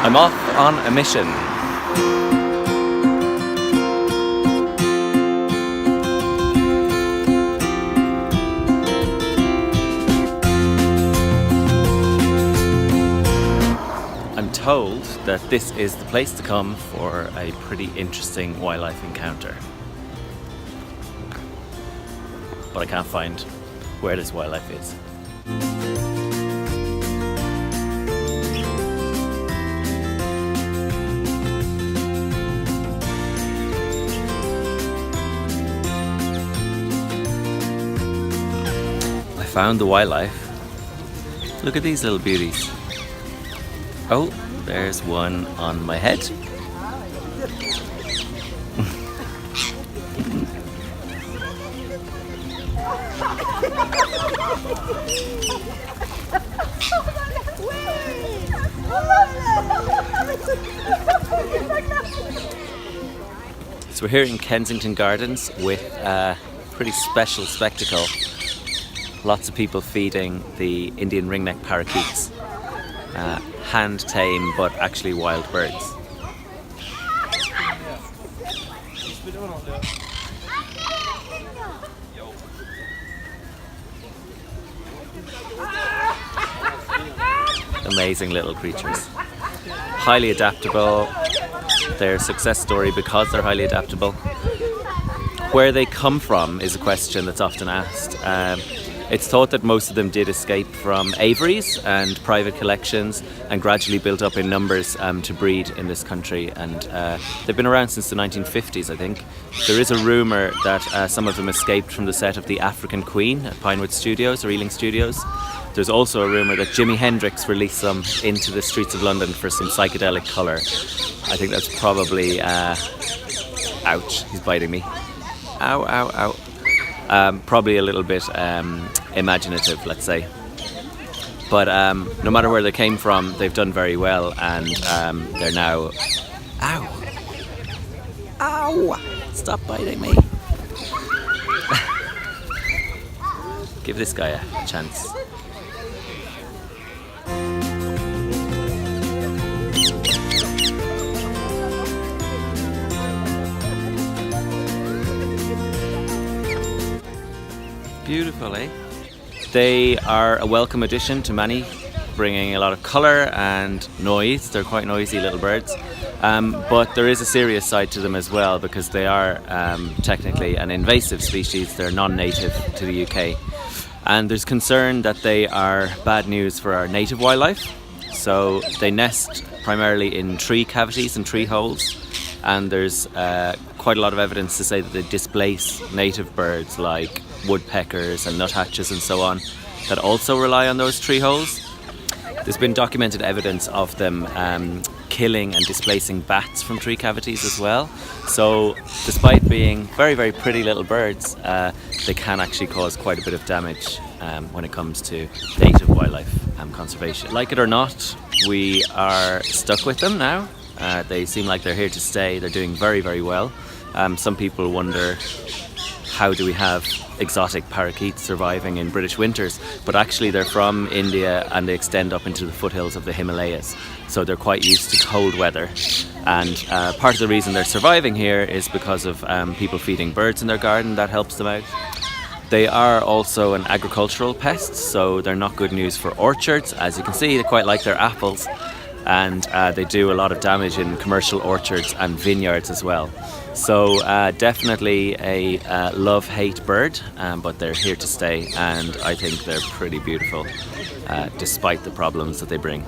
I'm off on a mission. I'm told that this is the place to come for a pretty interesting wildlife encounter. But I can't find where this wildlife is. I found the wildlife. Look at these little beauties. Oh, there's one on my head. So we're here in Kensington Gardens with a pretty special spectacle. Lots of people feeding the Indian ringneck parakeets. Hand tame, but actually wild birds. Amazing little creatures. Highly adaptable. Their success story because they're highly adaptable. Where they come from is a question that's often asked. It's thought that most of them did escape from aviaries and private collections and gradually built up in numbers to breed in this country, and they've been around since the 1950s, I think. There is a rumour that some of them escaped from the set of The African Queen at Pinewood Studios or Ealing Studios. There's also a rumour that Jimi Hendrix released them into the streets of London for some psychedelic colour. I think that's probably... ouch, he's biting me. Ow, ow, ow. Probably a little bit imaginative, let's say. But no matter where they came from, they've done very well, and they're now... Ow! Ow! Stop biting me! Give this guy a chance. Beautiful, eh? They are a welcome addition to many, bringing a lot of colour and noise. They're quite noisy little birds. But there is a serious side to them as well, because they are technically an invasive species. They're non-native to the UK. And there's concern that they are bad news for our native wildlife. So they nest primarily in tree cavities and tree holes. And there's quite a lot of evidence to say that they displace native birds like woodpeckers and nuthatches and so on that also rely on those tree holes. There's been documented evidence of them killing and displacing bats from tree cavities as well. So despite being very, very pretty little birds, they can actually cause quite a bit of damage when it comes to native wildlife conservation. Like it or not, we are stuck with them now. They seem like they're here to stay. They're doing very, very well. Some people wonder, how do we have exotic parakeets surviving in British winters? But actually they're from India and they extend up into the foothills of the Himalayas. So they're quite used to cold weather. And part of the reason they're surviving here is because of people feeding birds in their garden. That helps them out. They are also an agricultural pest, so they're not good news for orchards. As you can see, they quite like their apples. And they do a lot of damage in commercial orchards and vineyards as well. So definitely a love-hate bird, but they're here to stay, and I think they're pretty beautiful despite the problems that they bring.